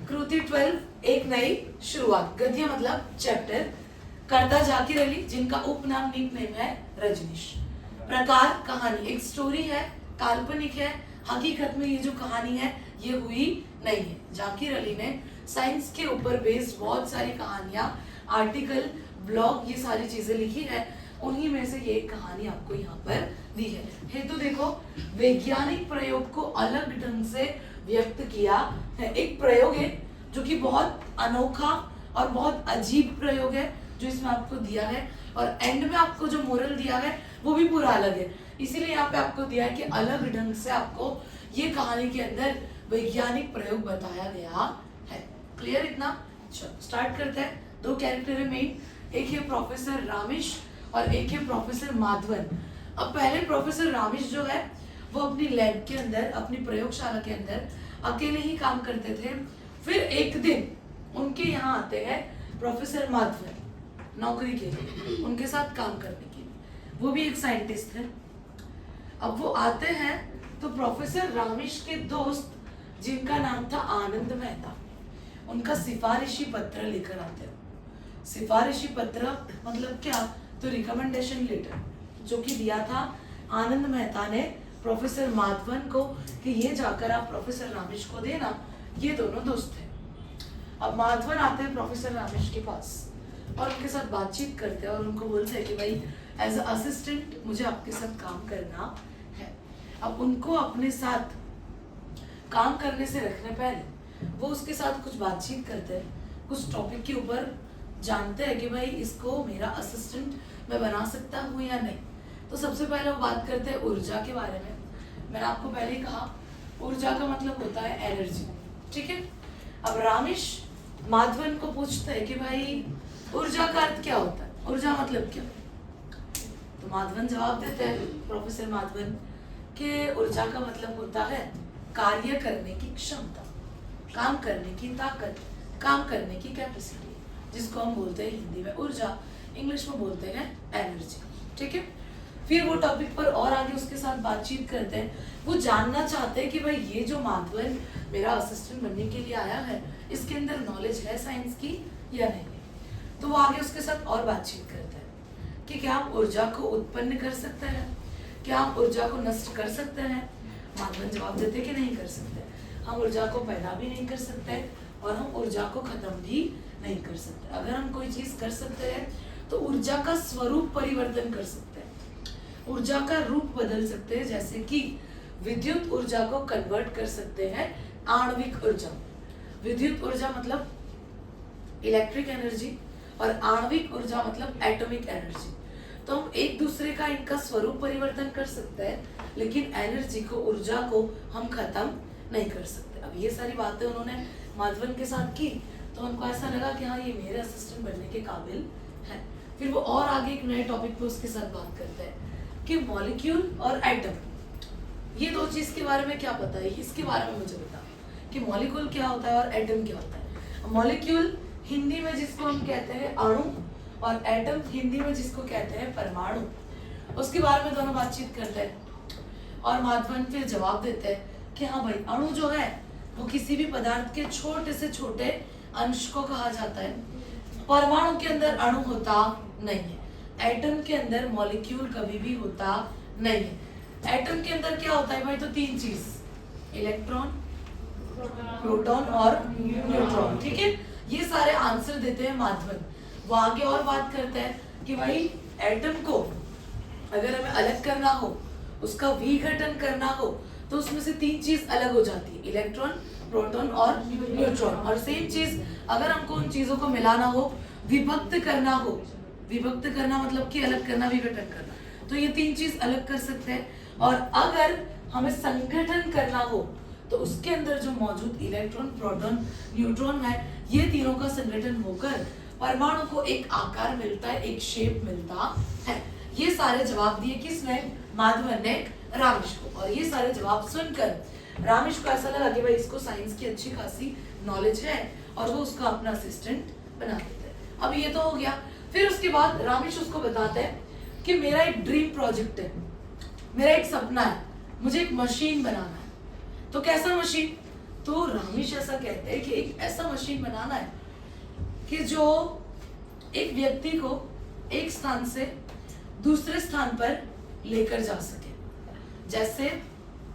कृति 12 एक नई शुरुआत। गद्य मतलब चैप्टर। कर्ता जाकिर अली, जिनका उपनाम निकनेम है रजनीश। प्रकार कहानी, एक स्टोरी है, काल्पनिक है। हकीकत में ये जो कहानी है ये हुई नहीं है। जाकिर अली ने साइंस के ऊपर बेस्ड बहुत सारी कहानियां, आर्टिकल, ब्लॉग, ये सारी चीजें लिखी है। उन्हीं में से ये कहानी आपको यहाँ पर दी है। हेतु देखो, वैज्ञानिक प्रयोग को अलग ढंग से व्यक्त किया है। एक प्रयोग है जो कि बहुत अनोखा और बहुत अजीब प्रयोग है जो इसमें आपको दिया है, और एंड में आपको जो मोरल दिया है वो भी पूरा अलग है। इसीलिए यहाँ पे आपको दिया है कि अलग ढंग से आपको ये कहानी के अंदर वैज्ञानिक प्रयोग बताया गया है। क्लियर इतना? चलो स्टार्ट करते हैं। दो कैरेक्टर है मेन, एक है प्रोफेसर रामेश और एक है प्रोफेसर माधवन। अब पहले प्रोफेसर रामेश जो है वो अपनी लैब के अंदर, अपनी प्रयोगशाला के अंदर अकेले ही काम करते थे। फिर एक दिन उनके यहाँ आते हैं प्रोफेसर माधवन नौकरी के लिए, उनके साथ काम करने के लिए। वो भी एक साइंटिस्ट है। अब वो आते हैं तो प्रोफेसर रामेश के दोस्त, जिनका नाम था आनंद मेहता, उनका सिफारिशी पत्र लेकर आते हैं। सिफारिशी पत्र मतलब क्या? तो रिकमेंडेशन लेटर जो कि दिया था आनंद मेहता ने प्रोफेसर माधवन को कि ये जाकर आप प्रोफेसर रामेश को देना। ये दोनों दोस्त थे। अब माधवन आते हैं प्रोफेसर रामेश के पास और उनके साथ बातचीत करते हैं और उनको बोलते हैं कि भाई एज अ असिस्टेंट मुझे आपके साथ काम करना है। अब उनको अपने साथ काम करने से रखने पहले वो उसके साथ कुछ बातचीत करते हैं, कुछ टॉपिक के ऊपर जानते हैं कि भाई इसको मेरा असिस्टेंट मैं बना सकता हूँ या नहीं। तो सबसे पहले वो बात करते हैं ऊर्जा के बारे में। मैंने आपको पहले ही कहा ऊर्जा का मतलब होता है एनर्जी, ठीक है। अब रामेश माधवन को पूछते हैं कि भाई ऊर्जा का अर्थ क्या होता है, ऊर्जा मतलब क्या? तो माधवन जवाब देते हैं, प्रोफेसर माधवन, कि ऊर्जा का मतलब होता है कार्य करने की क्षमता, काम करने की ताकत, काम करने की कैपेसिटी, जिसको हम बोलते हैं हिंदी में ऊर्जा, इंग्लिश में बोलते हैं एनर्जी, ठीक है। फिर वो टॉपिक पर और आगे उसके साथ बातचीत करते हैं। वो जानना चाहते हैं कि भाई ये जो माधवन मेरा असिस्टेंट बनने के लिए आया है, इसके अंदर नॉलेज है साइंस की या नहीं। तो वो आगे उसके साथ और बातचीत करते हैं कि क्या हम ऊर्जा को उत्पन्न कर सकते हैं, क्या हम ऊर्जा को नष्ट कर सकते हैं। माधवन जवाब देते कि नहीं कर सकते, हम ऊर्जा को पैदा भी नहीं कर सकते और हम ऊर्जा को खत्म भी नहीं कर सकते। अगर हम कोई चीज कर सकते हैं तो ऊर्जा का स्वरूप परिवर्तन कर सकते हैं, ऊर्जा का रूप बदल सकते हैं। जैसे कि विद्युत ऊर्जा को कन्वर्ट कर सकते हैं आणविक ऊर्जा। विद्युत ऊर्जा मतलब इलेक्ट्रिक एनर्जी और आणविक ऊर्जा मतलब एटॉमिक एनर्जी। तो हम एक दूसरे का इनका स्वरूप परिवर्तन कर सकते हैं, लेकिन एनर्जी को, ऊर्जा को हम खत्म नहीं कर सकते। अब ये सारी बातें उन्होंने माधवन के साथ की तो उनको ऐसा लगा कि हाँ ये मेरे असिस्टेंट बनने के काबिल है। फिर वो और आगे एक नए टॉपिक पे उसके साथ बात करते हैं कि मॉलिक्यूल और एटम, ये दो चीज के बारे में क्या पता है, इसके बारे में मुझे बता कि मॉलिक्यूल क्या होता है और एटम क्या होता है। मॉलिक्यूल हिंदी में जिसको हम कहते हैं अणु, और एटम हिंदी में जिसको कहते हैं परमाणु, उसके बारे में दोनों बातचीत करते हैं। और माधवन फिर जवाब देते हैं कि हाँ भाई अणु जो है वो किसी भी पदार्थ के छोटे से छोटे अंश को कहा जाता है। परमाणु के अंदर अणु होता नहीं है, एटम के अंदर मॉलिक्यूल कभी भी होता नहीं है। एटम के अंदर क्या होता है भाई? तो तीन चीज, इलेक्ट्रॉन, प्रोटॉन और न्यूट्रॉन, ठीक है। ये सारे आंसर देते हैं माधवन। वो आगे और बात करते हैं कि भाई एटम को अगर हमें अलग करना हो, उसका विघटन करना हो, तो उसमें से तीन चीज अलग हो जाती है, इलेक्ट्रॉन, प्रोटॉन और न्यूट्रॉन। और सेम चीज अगर हमको उन चीजों को मिलाना हो, विभक्त करना हो, विभक्त करना मतलब कि अलग करना, विघटन करना, तो ये तीन चीज अलग कर सकते हैं। और अगर हमें संगठन करना हो तो उसके अंदर जो मौजूद इलेक्ट्रॉन, प्रोटॉन, न्यूट्रॉन है, ये तीनों का संगठन होकर परमाणु को एक आकार मिलता है, एक शेप मिलता है। ये सारे जवाब दिए किसने? माधवन ने रामेश को। और ये सारे जवाब सुनकर रामेश को ऐसा लगा कि भाई इसको साइंस की अच्छी खासी नॉलेज है और वो उसका अपना असिस्टेंट बना देते हैं। अब ये तो हो गया। फिर उसके बाद रामेश उसको बताते हैं कि मेरा एक ड्रीम प्रोजेक्ट है, मेरा एक सपना है, मुझे एक मशीन बनाना है। तो कैसा मशीन? तो रामेश ऐसा कहते हैं कि एक ऐसा मशीन बनाना है कि जो एक व्यक्ति को एक स्थान से दूसरे स्थान पर लेकर जा सके। जैसे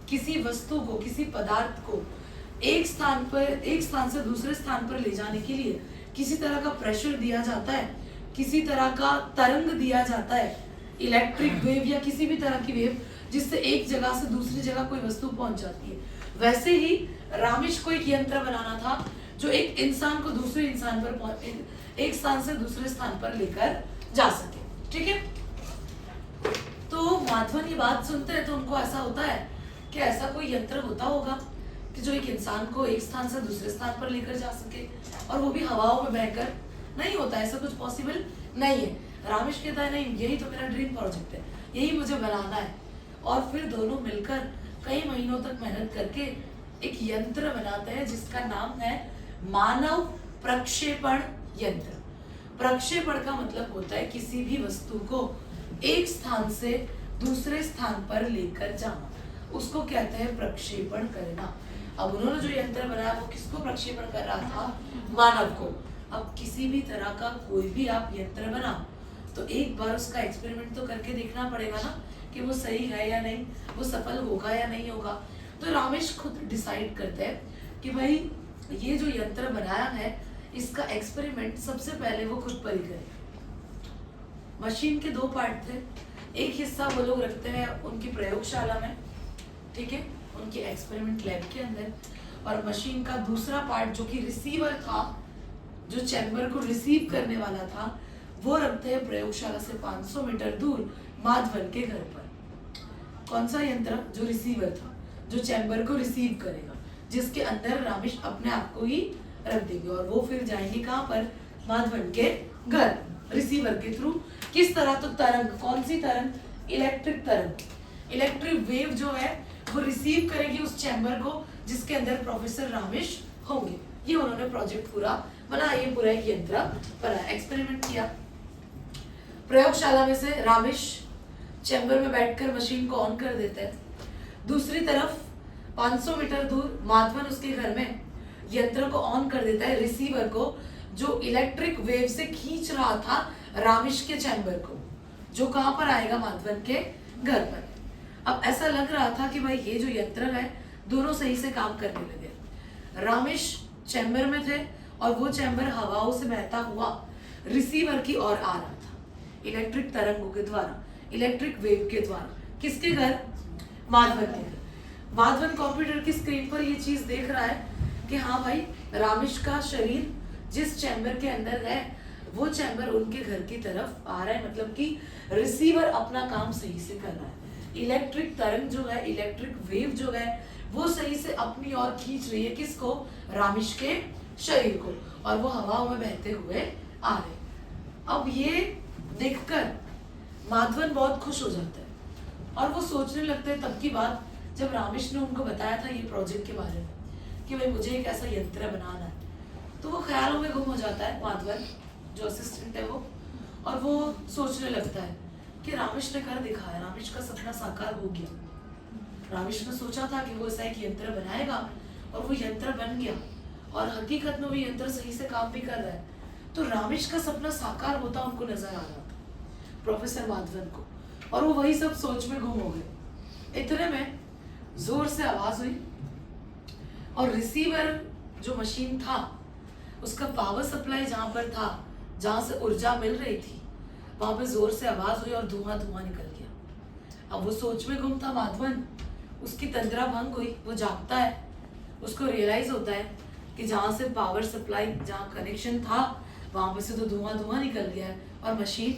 किसी वस्तु को, किसी पदार्थ को एक स्थान से दूसरे स्थान पर ले जाने के लिए किसी तरह का प्रेशर दिया जाता है, किसी तरह का तरंग दिया जाता है, इलेक्ट्रिक वेव या किसी भी तरह की वेव, जिससे एक जगह से दूसरी जगह कोई वस्तु पहुंच जाती है। वैसे ही रामेश को एक यंत्र बनाना था जो एक इंसान को दूसरे इंसान पर एक स्थान से दूसरे स्थान पर लेकर जा सके। ठीक है, तो माधवन ये बात सुनते हैं तो उनको ऐसा होता है कि ऐसा कोई यंत्र होता होगा कि जो एक इंसान को एक स्थान से दूसरे स्थान पर लेकर जा सके, और वो भी हवाओं में बहकर। नहीं होता, ऐसा कुछ पॉसिबल नहीं है। रामेश कहता है नहीं, यही तो मेरा ड्रीम प्रोजेक्ट है, यही मुझे बनाना है। और फिर दोनों मिलकर कई महीनों तक मेहनत करके एक यंत्र बनाते हैं जिसका नाम है मानव प्रक्षेपण यंत्र। प्रक्षेपण का मतलब होता है किसी भी वस्तु को एक स्थान से दूसरे स्थान पर लेकर जाना, उसको कहते हैं प्रक्षेपण करना। अब उन्होंने जो यंत्र बनाया वो किसको प्रक्षेपण कर रहा था? मानव को। अब किसी भी तरह का कोई भी आप यंत्र बनाओ तो एक बार उसका एक्सपेरिमेंट तो करके देखना पड़ेगा ना कि वो सही है या नहीं, वो सफल होगा या नहीं होगा। तो रामेश खुद डिसाइड करते हैं कि भाई ये जो यंत्र बनाया है इसका एक्सपेरिमेंट सबसे पहले वो खुद पर ही करें। मशीन के दो पार्ट थे, एक हिस्सा वो लोग रखते हैं उनकी प्रयोगशाला में, ठीक है, उनके एक्सपेरिमेंट लैब के अंदर, और मशीन का दूसरा पार्ट जो कि रिसीवर था, जो चैम्बर को रिसीव करने वाला था, वो रखते हैं प्रयोगशाला से 500 मीटर दूर माधवन के घर पर। कौन सा यंत्र? जो रिसीवर था, जो चैम्बर को रिसीव करेगा, जिसके अंदर रामेश अपने आप को ही रख देंगे, और वो फिर जाएंगे कहाँ पर? माधवन के घर, रिसीवर के थ्रू। किस तरह? तो तरंग। कौन सी तरंग? इलेक्ट्रिक तरंग, इलेक्ट्रिक वेव जो है वो रिसीव करेगी उस चैम्बर को जिसके अंदर प्रोफेसर रामेश होंगे। ये उन्होंने प्रोजेक्ट पूरा बनाया, ये पूरा एक यंत्र बनाया, एक्सपेरिमेंट किया। प्रयोगशाला में से रामेश चैम्बर में बैठकर मशीन को ऑन कर देते हैं। दूसरी तरफ 500 मीटर दूर माधवन उसके घर में यंत्र को ऑन कर देता है, रिसीवर को, जो इलेक्ट्रिक वेव से खींच रहा था रामेश के चैम्बर को, जो कहां पर आएगा? माधवन के घर पर। अब ऐसा लग रहा था कि भाई ये जो यंत्र है दोनों सही से काम करने लगे। रामेश चैम्बर में थे और वो चैम्बर हवाओं से बहता हुआ रिसीवर की ओर आ रहा था, इलेक्ट्रिक तरंगों के द्वारा, इलेक्ट्रिक वेव के द्वारा। किसके घर? माधवन के घर। माधवन कंप्यूटर की स्क्रीन पर ये चीज देख रहा है कि हाँ भाई, रामेश का शरीर जिस चैम्बर के अंदर है वो चैम्बर उनके घर की तरफ आ रहा है, मतलब कि रिसीवर अपना काम सही से कर रहा है। इलेक्ट्रिक तरंग जो है, इलेक्ट्रिक वेव जो है, वो सही से अपनी ओर खींच रही है किसको? रामेश के शरीर को, और वो हवाओं में बहते हुए आ रहे। अब ये देखकर माधवन बहुत खुश हो जाता है और वो सोचने लगते हैं तब की बात जब रामेश ने उनको बताया था ये प्रोजेक्ट के बारे में कि भाई मुझे एक ऐसा यंत्र बनाना है। तो वो ख्यालों में गुम हो जाता है माधवन, जो असिस्टेंट है वो, और वो सोचने लगता है कि रामेश ने कर दिखाया, रामेश का सपना साकार हो गया। रामेश ने सोचा था कि वो ऐसा एक यंत्र बनाएगा और वो यंत्र बन गया, और हकीकत में वो यंत्र सही से काम भी कर रहा है। तो रामेश का सपना साकार होता उनको नजर आ रहा था, प्रोफेसर माधवन को, और वो वही सब सोच में गुम हो गए। इतने में जोर से आवाज हुई और रिसीवर जो मशीन था उसका पावर सप्लाई जहां पर था, जहां से ऊर्जा मिल रही थी, वहां पे जोर से आवाज हुई और धुआं धुआं निकल गया। अब वो सोच में गुम था माधवन, उसकी तंद्रा भंग हुई, वो जागता है, उसको रियलाइज होता है कि जहां से पावर सप्लाई, जहां कनेक्शन था, वहां पे से तो धुआं धुआं निकल गया है और मशीन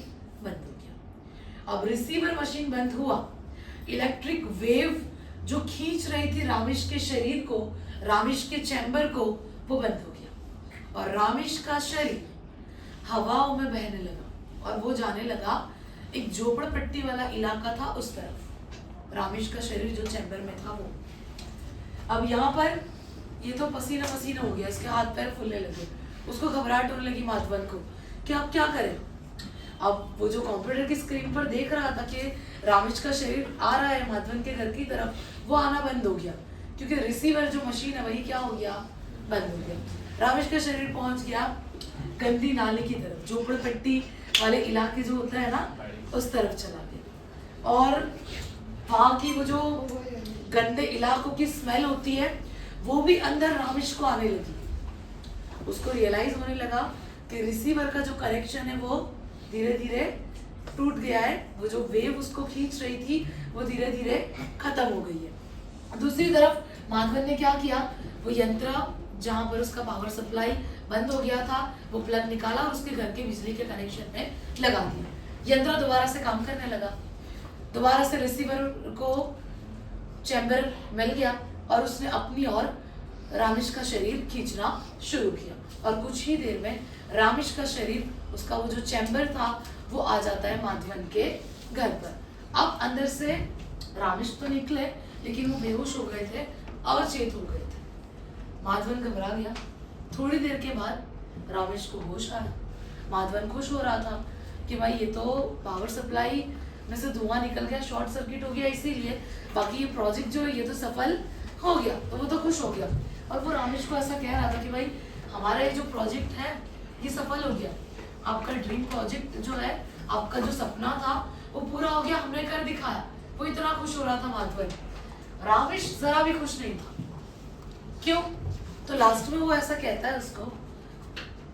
बंद हो गया। अब रिसीवर मशीन बंद हुआ, इलेक्ट्रिक वेव जो खींच रही थी रामेश के शरीर को, रामेश के चैम्बर को, वो बंद हो गया और रामेश का शरीर हवाओं में बहने लगा और वो जाने लगा एक झोपड़पट्टी वाला इलाका था उस तरफ। रामेश का शरीर जो चैम्बर में था वो, अब यहाँ पर ये तो पसीना पसीना हो गया, इसके हाथ पैर फूलने लगे, उसको घबराहट होने लगी माधवन को कि अब क्या करें। अब वो जो कंप्यूटर की स्क्रीन पर देख रहा था कि रामेश का शरीर आ रहा है माधवन के घर की तरफ, वो आना बंद हो गया क्योंकि रिसीवर जो मशीन है वही क्या हो गया, बंद हो गया। रामेश का शरीर पहुंच गया गंदी नाले की तरफ, झोपड़पट्टी वाले इलाके जो होता है ना, उस तरफ चला गया। और वहां की वो जो गंदे इलाकों की स्मेल होती है वो भी अंदर रामेश को आने लगी। उसको रियलाइज होने लगा कि रिसीवर का जो कनेक्शन है वो धीरे धीरे टूट गया है, वो जो वेव उसको खींच रही थी वो धीरे धीरे खत्म हो गई है। दूसरी तरफ माधवन ने क्या किया, वो यंत्र जहां पर उसका पावर सप्लाई बंद हो गया था वो प्लग निकाला और उसके घर के बिजली के कनेक्शन में लगा दिया। यंत्र दोबारा से काम करने लगा, दोबारा से रिसीवर को चैम्बर मिल गया और उसने अपनी और रामेश का शरीर खींचना शुरू किया। और कुछ ही देर में रामेश का शरीर, उसका वो जो चैम्बर था वो आ जाता है माधवन के घर पर। अब अंदर से रामेश तो निकले लेकिन वो बेहोश हो गए थे, अचेत हो गए थे। माधवन घबरा गया। थोड़ी देर के बाद रामेश को होश आया। माधवन खुश हो रहा था कि भाई ये तो पावर सप्लाई में से धुआं निकल गया, शॉर्ट सर्किट हो गया इसीलिए, बाकी ये प्रोजेक्ट जो है ये तो सफल हो गया, तो वो तो खुश हो गया। और वो रामेश को ऐसा कह रहा था कि भाई हमारा ये जो प्रोजेक्ट है ये सफल हो गया, आपका ड्रीम प्रोजेक्ट जो है, आपका जो सपना था वो पूरा हो गया, हमने कर दिखाया। वो इतना खुश हो रहा था माधवन। रामेश जरा भी खुश नहीं था। क्यों? तो लास्ट में वो ऐसा कहता है उसको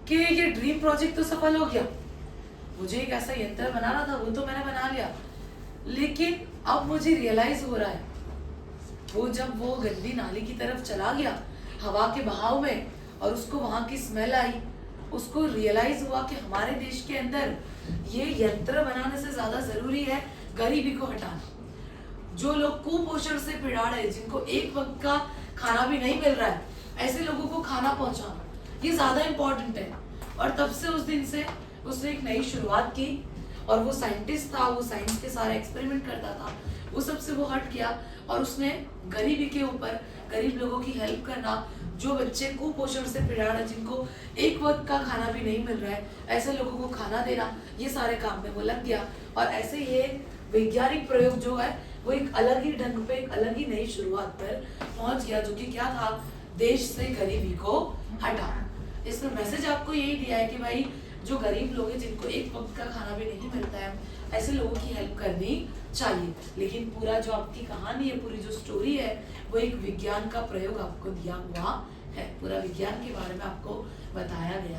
कि ये ड्रीम प्रोजेक्ट तो सफल हो गया, मुझे एक ऐसा यंत्र बनाना था वो तो मैंने बना लिया, लेकिन अब मुझे रियलाइज हो रहा है, वो जब वो गंदी नाली की तरफ चला गया हवा के बहाव में और उसको वहां की स्मेल आई, उसको रियलाइज हुआ कि हमारे देश के अंदर ये यंत्र बनाने से ज्यादा जरूरी है गरीबी को हटाना। जो लोग कुपोषण से पीड़ा रहे, जिनको एक वक्त का खाना भी नहीं मिल रहा है, ऐसे लोगों को खाना पहुंचाना ये ज्यादा इम्पोर्टेंट है। और तब से उस दिन से उसने एक नई शुरुआत की और वो साइंटिस्ट था, वो साइंस के सारे एक्सपेरिमेंट करता था, वो सबसे वो हट गया और उसने गरीबी के ऊपर, गरीब लोगों की हेल्प करना, जो बच्चे कुपोषण से पीड़ा रहे, जिनको एक वक्त का खाना भी नहीं मिल रहा है, ऐसे लोगों को खाना देना, ये सारे काम में वो लग गया। और ऐसे ये वैज्ञानिक प्रयोग जो है वो एक अलग ही ढंग पे, एक अलग ही नई शुरुआत पर पहुंच गया, जो कि क्या था, देश से गरीबी को हटाना। इसमें मैसेज आपको यही दिया है कि भाई जो गरीब लोग हैं, जिनको एक वक्त का खाना भी नहीं मिलता है, ऐसे लोगों की हेल्प करनी चाहिए। लेकिन पूरा जो आपकी कहानी है, पूरी जो स्टोरी है, वो एक विज्ञान का प्रयोग आपको दिया हुआ है, पूरा विज्ञान के बारे में आपको बताया गया।